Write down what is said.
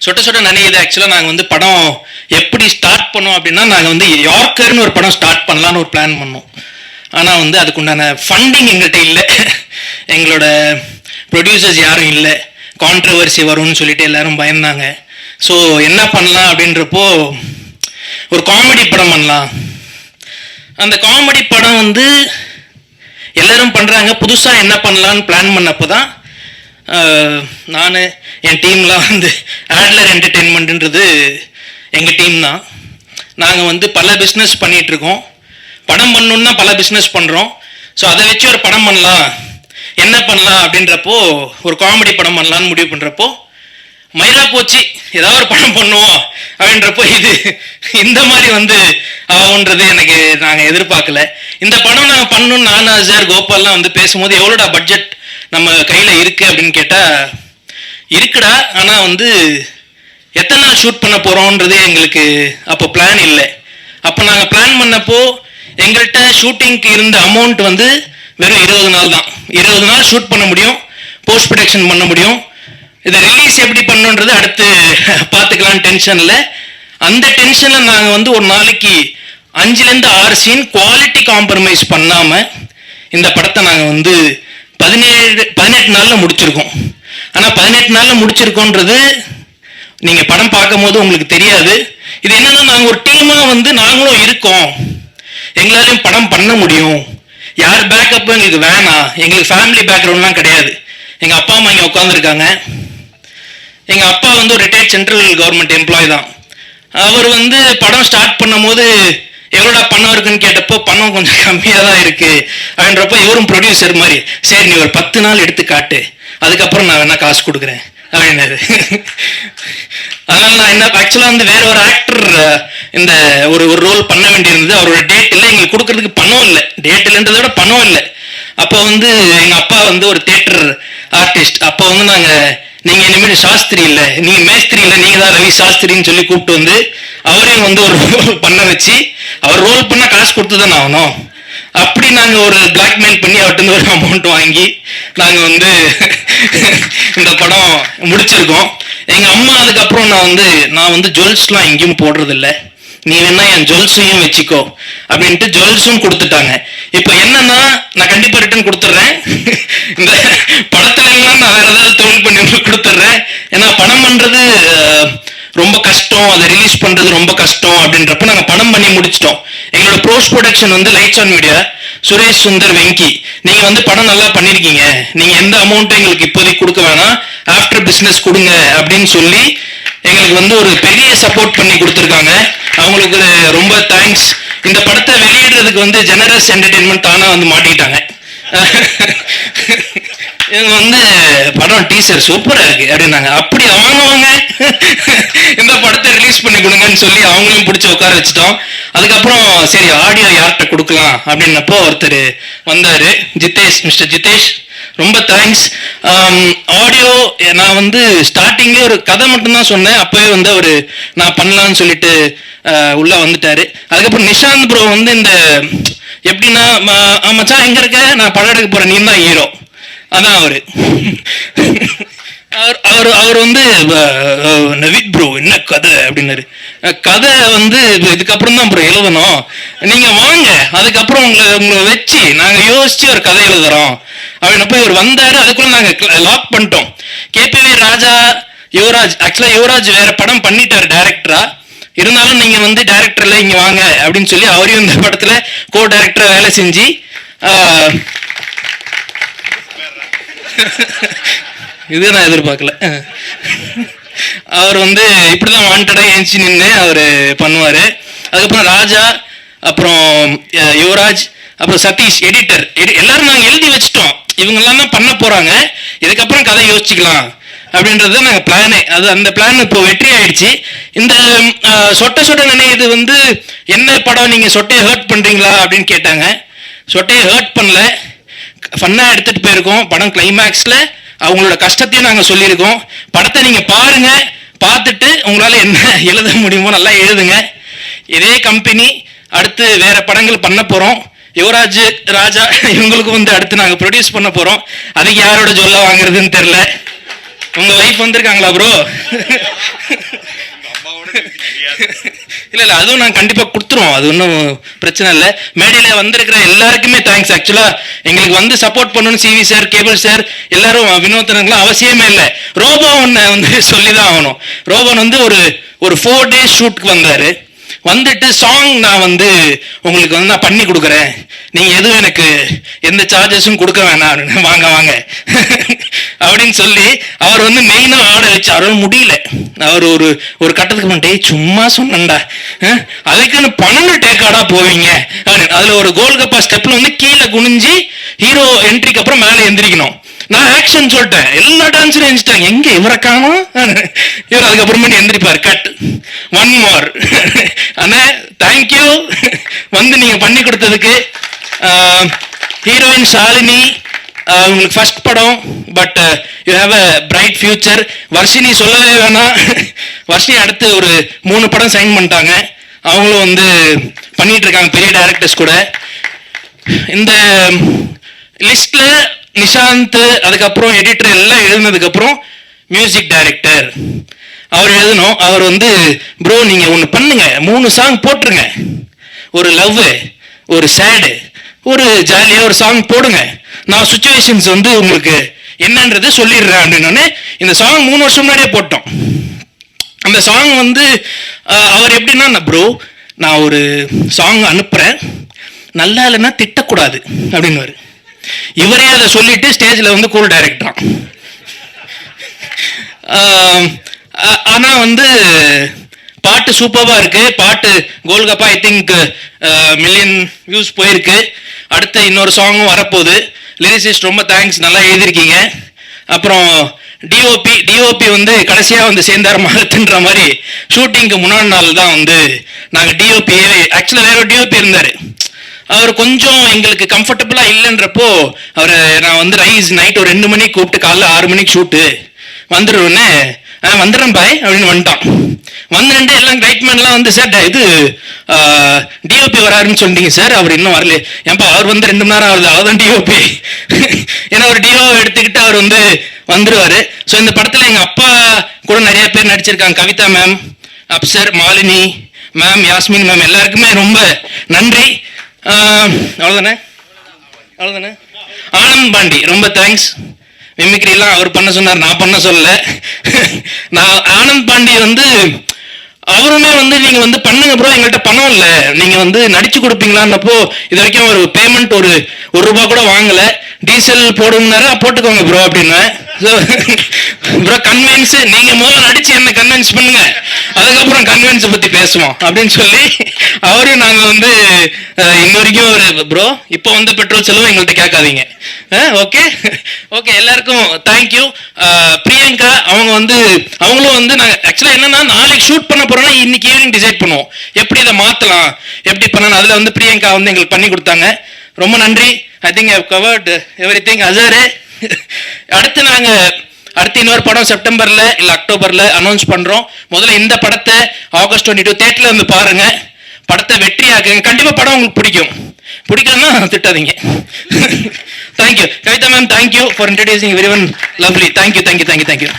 சொட்ட சொட்ட நனையுது ஆக்சுவலாக நாங்கள் வந்து படம் எப்படி ஸ்டார்ட் பண்ணோம் அப்படின்னா, நாங்கள் வந்து யார்க்கர்னு ஒரு படம் ஸ்டார்ட் பண்ணலான்னு ஒரு பிளான் பண்ணோம். ஆனால் வந்து அதுக்குண்டான ஃபண்டிங் எங்கள்கிட்ட இல்லை. எங்களோட ப்ரொடியூசர்ஸ் யாரும் இல்லை. கான்ட்ரவர்சி வரும்னு சொல்லிட்டு எல்லாரும் பயந்தாங்க. ஸோ என்ன பண்ணலாம் அப்படின்றப்போ ஒரு காமெடி படம் பண்ணலாம். அந்த காமெடி படம் வந்து எல்லாரும் பண்ணுறாங்க. புதுசாக என்ன பண்ணலான்னு பிளான் பண்ணப்போ தான் நான் என் டீம்லாம் வந்து ஆட்லர் என்டர்டெயின்மெண்ட்ன்றது எங்கள் டீம் தான். நாங்கள் வந்து பல பிஸ்னஸ் பண்ணிகிட்ருக்கோம். படம் பண்ணணுன்னா பல பிஸ்னஸ் பண்ணுறோம். ஸோ அதை வச்சு ஒரு படம் பண்ணலாம், என்ன பண்ணலாம் அப்படின்றப்போ ஒரு காமெடி படம் பண்ணலான்னு முடிவு பண்ணுறப்போ மயிலா போச்சு, ஏதாவது ஒரு படம் பண்ணுவோம் அப்படின்றப்போ இது இந்த மாதிரி வந்து ஆகுன்றது எனக்கு நாங்கள் எதிர்பார்க்கல. இந்த படம் நாங்கள் பண்ணணும்னு நான் அஜர் கோபால்லாம் வந்து பேசும்போது எவ்வளோடா பட்ஜெட் நம்ம கையில் இருக்குது அப்படின்னு கேட்டால் இருக்குடா, ஆனால் வந்து எத்தனை நாள் ஷூட் பண்ண போகிறோன்றது எங்களுக்கு அப்போ பிளான் இல்லை. அப்போ நாங்கள் பிளான் பண்ணப்போ எங்கள்கிட்ட ஷூட்டிங்க்கு இருந்த அமௌண்ட் வந்து வெறும் 20 நாள் தான். 20 நாள் ஷூட் பண்ண முடியும், போஸ்ட் ப்ரொடக்ஷன் பண்ண முடியும். இதை ரிலீஸ் எப்படி பண்ணுன்றது அடுத்து பார்த்துக்கலாம் டென்ஷனில். அந்த டென்ஷனில் நாங்கள் வந்து ஒரு நாளைக்கு 5லேருந்து 6 சீன் குவாலிட்டி காம்ப்ரமைஸ் பண்ணாமல் இந்த படத்தை நாங்கள் வந்து 18 நாளில் முடிச்சிருக்கோம். ஆனால் 18 நாளில் முடிச்சிருக்கோன்றது நீங்கள் படம் பார்க்கும் போது உங்களுக்கு தெரியாது. இது என்னன்னா, நாங்கள் ஒரு டீமாக வந்து நாங்களும் இருக்கோம், எங்களாலையும் படம் பண்ண முடியும். யார் பேக்கப்பும் எங்களுக்கு வேணாம். எங்களுக்கு ஃபேமிலி பேக்ரவுண்ட்லாம் கிடையாது. எங்கள் அப்பா அம்மா இங்கே உட்காந்துருக்காங்க. எங்கள் அப்பா வந்து ஒரு ரிட்டையர்ட் சென்ட்ரல் கவர்மெண்ட் எம்ப்ளாய் தான். அவர் வந்து படம் ஸ்டார்ட் பண்ணும் போது எவ்வளோடா பணம் இருக்குன்னு கேட்டப்போ பணம் கொஞ்சம் கம்மியாக தான் இருக்குது அப்படின்றப்போ இவரும் ப்ரொடியூசர் மாதிரி, சரி நீ ஒரு 10 நாள் எடுத்து காட்டு, அதுக்கப்புறம் நான் வேணா காசு கொடுக்குறேன் அப்படின்னாரு. அதனால் நான் என்ன ஆக்சுவலாக வந்து வேற ஒரு ஆக்டர் இந்த ஒரு ரோல் பண்ண வேண்டியிருந்தது. அவரோட டேட் இல்லை, எங்களுக்கு கொடுக்கறதுக்கு பணம் இல்லை. டேட் இல்லைன்றதை விட பணம் இல்லை. அப்போ வந்து எங்கள் அப்பா வந்து ஒரு தியேட்டர் ஆர்டிஸ்ட். அப்போ வந்து நாங்கள் நீங்கள் இனிமேல் சாஸ்திரி இல்லை, நீங்கள் மேஸ்திரி இல்லை, நீங்கள் தான் ரவி சாஸ்திரின்னு சொல்லி கூப்பிட்டு வந்து அவரையும் வந்து ஒரு ரோல் பண்ண வச்சு, அவர் ரோல் பண்ணால் காசு கொடுத்து தானே ஆகணும். அப்படி நாங்கள் ஒரு பிளாக்மெயில் பண்ணி அவர்கிட்ட ஒரு அமௌண்ட் வாங்கி நாங்கள் வந்து இந்த படம் முடிச்சிருக்கோம். எங்கள் அம்மா அதுக்கப்புறம் நான் வந்து ஜுவல்ஸ்லாம் எங்கேயும் போடுறதில்ல, நீ வேணா என் ஜுவல்ஸையும் வச்சுக்கோ அப்படின்ட்டு ஜுவல்ஸும் கொடுத்துட்டாங்க. இப்போ என்னன்னா, நான் கண்டிப்பாக ரிட்டர்ன் கொடுத்துட்றேன். இந்த படத்துல எல்லாம் நான் வேற ஏதாவது தொழில் பண்ணி கொடுத்துட்றேன். ஏன்னா படம் பண்ணுறது ரொம்ப கஷ்டம், அதை ரிலீஸ் பண்ணுறது ரொம்ப கஷ்டம் அப்படின்றப்ப நாங்கள் படம் பண்ணி முடிச்சிட்டோம். எங்களோட போஸ்ட் ப்ரொடக்ஷன் வந்து lights on media, Suresh Sundar Venky, நீங்கள் வந்து படம் நல்லா பண்ணியிருக்கீங்க, நீங்கள் எந்த அமௌண்ட்டும் எங்களுக்கு இப்போதைக்கு கொடுக்க வேணாம், ஆஃப்டர் பிஸ்னஸ் கொடுங்க அப்படின்னு சொல்லி எங்களுக்கு வந்து ஒரு பெரிய சப்போர்ட் பண்ணி கொடுத்துருக்காங்க. அவங்களுக்கு ரொம்ப தேங்க்ஸ். இந்த படத்தை வெளியிடுறதுக்கு வந்து ஜெனரஸ் என்டர்டெயின்மெண்ட் தானே வந்து மாட்டிக்கிட்டாங்க. இவங்க வந்து படம் டீசர் சூப்பராக இருக்கு அப்படின்னாங்க. அப்படி வாங்குவாங்க, இந்த படத்தை ரிலீஸ் பண்ணி கொடுங்கன்னு சொல்லி அவங்களையும் பிடிச்சி உட்கார வச்சுட்டோம். அதுக்கப்புறம் சரி ஆடியோ யார்கிட்ட கொடுக்கலாம் அப்படின்னப்போ ஒருத்தர் வந்தார், ஜிதேஷ், மிஸ்டர் ஜிதேஷ், ரொம்ப தேங்க்ஸ். ஆடியோ நான் வந்து ஸ்டார்டிங்லேயே ஒரு கதை மட்டும்தான் சொன்னேன். அப்போவே வந்து அவர் நான் பண்ணலான்னு சொல்லிட்டு உள்ளே வந்துட்டார். அதுக்கப்புறம் நிஷாந்த் ப்ரோ வந்து இந்த எப்படின்னா, மச்சான் எங்கே இருக்க, நான் படம் எடுக்க போகிறேன், நீ தான் ஹீரோ, அதான் அவர். அவர் வந்து நவீத் ப்ரோ என்ன கதை அப்படின்னாரு. கதை வந்து இதுக்கப்புறம் தான் ப்ரோ எழுதணும், நீங்கள் வாங்க, அதுக்கப்புறம் உங்களை வச்சு நாங்கள் யோசிச்சு ஒரு கதை எழுதுறோம் அப்படின்னப்போ இவர் வந்தார். அதுக்குள்ள நாங்கள் லாக் பண்ணிட்டோம். கேபிவி ராஜா, யுவராஜ், ஆக்சுவலாக யுவராஜ் வேற படம் பண்ணிட்டார் டைரக்டரா, இருந்தாலும் நீங்கள் வந்து டைரக்டரில் இங்கே வாங்க அப்படின்னு சொல்லி அவரையும் இந்த படத்தில் கோ டைரக்டராக வேலை செஞ்சு இது நான் எதிர்பார்க்கல. அவர் வந்து இப்படிதான் வாண்டடாக ஏஞ்சி நின்று அவர் பண்ணுவார். அதுக்கப்புறம் ராஜா, அப்புறம் யுவராஜ், அப்புறம் சதீஷ் எடிட்டர், எல்லாரும் நாங்கள் எழுதி வச்சிட்டோம், இவங்கெல்லாம் தான் பண்ண போகிறாங்க, இதுக்கப்புறம் கதை யோசிச்சுக்கலாம் அப்படின்றது நாங்கள் பிளானே. அது அந்த பிளான் இப்போ வெற்றி ஆயிடுச்சு. இந்த சொட்ட சொட்ட நினைவு வந்து என்ன படம், நீங்கள் சொட்டையை ஹர்ட் பண்ணுறீங்களா அப்படின்னு கேட்டாங்க. சொட்டையை ஹர்ட் பண்ணல, ஃபன்னாக எடுத்துகிட்டு போயிருக்கோம். படம் கிளைமேக்ஸில் அவங்களோட கஷ்டத்தையும் நாங்கள் சொல்லியிருக்கோம். படத்தை நீங்கள் பாருங்கள், பார்த்துட்டு உங்களால் என்ன எழுத முடியுமோ நல்லா எழுதுங்க. இதே கம்பெனி அடுத்து வேறு படங்கள் பண்ண போகிறோம். யுவராஜ், ராஜா இவங்களுக்கு வந்து அடுத்து நாங்கள் ப்ரொடியூஸ் பண்ண போகிறோம். அதுக்கு யாரோட சொல்ல வாங்குறதுன்னு தெரில. உங்க வைஃப் வந்திருக்காங்களா ப்ரோ? இல்ல இல்ல, அதுவும் நான் கண்டிப்பா கொடுத்துருவோம், அது ஒன்றும் பிரச்சனை இல்லை. மேடையில வந்திருக்கிற எல்லாருக்குமே தேங்க்ஸ். ஆக்சுவலா எங்களுக்கு வந்து சப்போர்ட் பண்ணணும் சிவி சார், கேபிள் சார், எல்லாரும் வினோதனங்களும் அவசியமே இல்லை. ரோபோன் வந்து சொல்லிதான் ஆகணும். ரோபோன் வந்து ஒரு 4 days ஷூட்க்கு வந்தாரு. வந்துட்டு சாங் நான் வந்து உங்களுக்கு வந்து நான் பண்ணி கொடுக்குறேன், நீங்க எதுவும் எனக்கு எந்த சார்ஜஸும் கொடுக்க வேணாம், வாங்க வாங்க அப்படின்னு சொல்லி அவர் வந்து மெயினா ஆட வச்சு அவரால் முடியல. அவர் ஒரு கட்டத்துக்கு முன்னாடி சும்மா சொன்னண்டா, அதுக்குன்னு 12 டேக்காடா போவீங்க. அதுல ஒரு கோல்கப்பா ஸ்டெப்ல வந்து கீழே குனிஞ்சு ஹீரோ என்ட்ரிக்கு அப்புறம் மேலே எந்திரிக்கணும். நான் ஆக்ஷன் சொல்லிட்டேன், எல்லா டான்ஸரும் எந்திரிச்சிட்டாங்க, எங்க இவரை காணோம். இவர் அதுக்கப்புறமேட்டு எந்திரிப்பார், கட் 1 more. அண்ணா தேங்க்யூ வந்து நீங்க பண்ணி கொடுத்ததுக்கு. ஹீரோயின் ஷாலினி, உங்களுக்கு ஃபர்ஸ்ட் படம், but you have a bright future. Varshini சொல்லவே வேணாம், வர்ஷினி அடுத்து ஒரு 3 படம் சைன் பண்ணிட்டாங்க. அவங்களும் வந்து பண்ணிட்டு இருக்காங்க பெரிய டைரக்டர்ஸ் கூட. இந்த லிஸ்ட்ல நிஷாந்த், அதுக்கப்புறம் எடிட்டர் எல்லாம் எழுதினதுக்கு அப்புறம் மியூசிக் டைரக்டர் அவர் எழுதணும். அவர் வந்து ப்ரோ நீங்க ஒன்று பண்ணுங்க, 3 சாங் போட்டுருங்க, ஒரு லவ், ஒரு சேடு, ஒரு ஜாலியா ஒரு சாங் போடுங்க, நான் சுச்சுவேஷன்ஸ் வந்து உங்களுக்கு என்னன்றது சொல்லிடுறேன் அப்படின்னு. இந்த சாங் 3 வருஷம் முன்னாடியே போட்டோம். அந்த சாங் வந்து அவர் எப்படின்னா, ப்ரோ நான் ஒரு சாங் அனுப்புறேன், நல்லா இல்லைன்னா திட்டக்கூடாது அப்படின்னு. இவரே அதை சொல்லிட்டு ஸ்டேஜ்ல வந்து கூல் டைரக்டரான். ஆனா வந்து பாட்டு சூப்பர்வா இருக்கு. பாட்டு golgappa I think million views போயிருக்கு. அடுத்து இன்னொரு சாங்கும் வரப்போகுது. லிரிசிஸ்ட் ரொம்ப தேங்க்ஸ், நல்லா எழுதியிருக்கீங்க. அப்புறம் டிஓபி வந்து கடைசியா வந்து சேர்ந்தார் மாலத்துன்ற மாதிரி ஷூட்டிங்க்கு முன்னாடி நாள் தான் வந்து நாங்கள் டிஓபி, ஆக்சுவலாக வேற டிஓபி இருந்தார், அவர் கொஞ்சம் எங்களுக்கு கம்ஃபர்டபுளா இல்லைன்றப்போ அவரை நான் வந்து நைட் ஒரு 2 மணிக்கு கூப்பிட்டு காலைல 6 மணிக்கு ஷூட்டு வந்துடுவேன்னு, வந்துடுறேன் பாய் அப்படின்னு வந்துட்டான். வந்துட்டு எல்லாம் கைட்மேன்லாம் வந்து சார் இது டிஓபி வராருன்னு சொன்னீங்க சார், அவர் இன்னும் வரல. ஏன்பா அவர் வந்து 2 மணி நேரம் ஆகுது, அவர்தான் டிஓபி. ஏன்னா ஒரு டிஓ எடுத்துக்கிட்டு அவர் வந்து வந்துருவாரு. ஸோ இந்த படத்தில் எங்கள் அப்பா கூட நிறைய பேர் நடிச்சிருக்காங்க. Kavitha ma'am, Afsar, Malini ma'am, Yasmin ma'am, எல்லாருக்குமே ரொம்ப நன்றி. அவ்வளோதானே. ஆனந்த் பாண்டி ரொம்ப தேங்க்ஸ். மிமிக்ரிலாம் அவர் பண்ண சொன்னார், நான் பண்ண சொல்லல. நான் ஆனந்த் பாண்டி வந்து அவருமே வந்து நீங்க வந்து பண்ணுங்க ப்ரோ, எங்கள்கிட்ட பணம் இல்லை, நீங்க வந்து நடிச்சு கொடுப்பீங்களான்னப்போ இது வரைக்கும் ஒரு பேமெண்ட் ஒரு ரூபா கூட வாங்கல. டீசல் போடுங்கனாரு, போட்டுக்கோங்க ப்ரோ அப்படின்னு. ப்ரோ கன்வின்ஸ், நீங்க முதல்ல நடிச்சு என்ன கன்வின்ஸ் பண்ணுங்க, அதுக்கப்புறம் கன்வின்ஸ் பத்தி பேசுவோம் அப்படின்னு சொல்லி அவரையும் நாங்க வந்து இன்ன வரைக்கும் ஒரு ப்ரோ இப்போ வந்து பெட்ரோல் செலவு எங்கள்கிட்ட கேட்காதீங்க. ஓகே ஓகே, எல்லாருக்கும் தேங்க்யூ. பிரியங்கா அவங்களும் வந்து நாங்கள் ஆக்சுவலாக என்னன்னா நாளைக்கு ஷூட் பண்ண போறோம்னா இன்னைக்கு ஈவினிங் டிசைட் பண்ணுவோம் எப்படி இதை மாற்றலாம், எப்படி பண்ணணும். அதில் வந்து பிரியங்கா வந்து எங்களுக்கு பண்ணி கொடுத்தாங்க, ரொம்ப நன்றி. I think I have covered everything. அசாரு அடுத்து இன்னொரு படம் செப்டம்பர்ல இல்ல அக்டோபர்ல அனௌன்ஸ் பண்றோம். முதல்ல இந்த படத்தை ஆகஸ்ட் 22 தியேட்டர்ல வந்து பாருங்க, படத்தை வெற்றியாக்குங்க. கண்டிப்பா படம் உங்களுக்கு பிடிக்கலன்னா திட்டாதீங்க. Thank you Kavitha ma'am, thank you for introducing everyone. Lovely, thank you.